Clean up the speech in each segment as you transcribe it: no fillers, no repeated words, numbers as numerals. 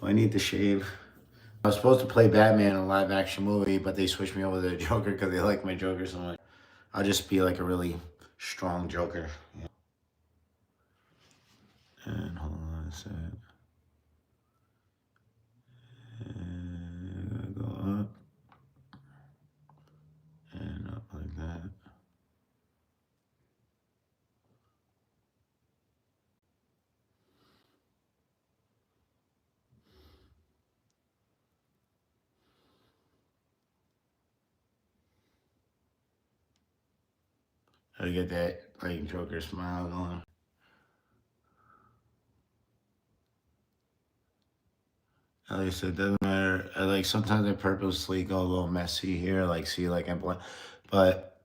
Do I need to shave? I was supposed to play Batman in a live action movie, but they switched me over to the Joker because they like my Joker so much. I'll just be like a really strong Joker. Yeah. And hold on a second. And go up. And up like that. I get that like Joker smile going. Like I said, it doesn't matter. Like sometimes I purposely go a little messy here, like see like I blend, but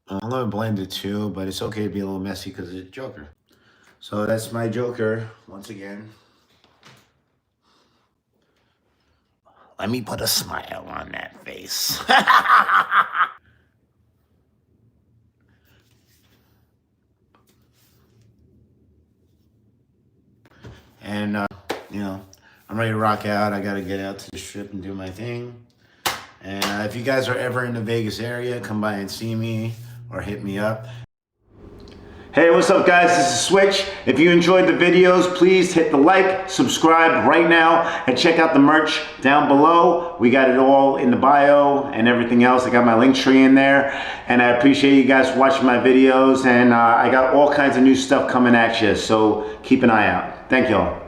I'm gonna blend it too. But it's okay to be a little messy because it's Joker. So that's my Joker once again. Let me put a smile on that face. And, you know, I'm ready to rock out. I got to get out to the strip and do my thing. And if you guys are ever in the Vegas area, come by and see me or hit me up. Hey, what's up guys? This is Switch. If you enjoyed the videos, please hit the like, subscribe right now, and check out the merch down below. We got it all in the bio and everything else. I got my link tree in there. And I appreciate you guys watching my videos. And I got all kinds of new stuff coming at you, so keep an eye out. Thank y'all.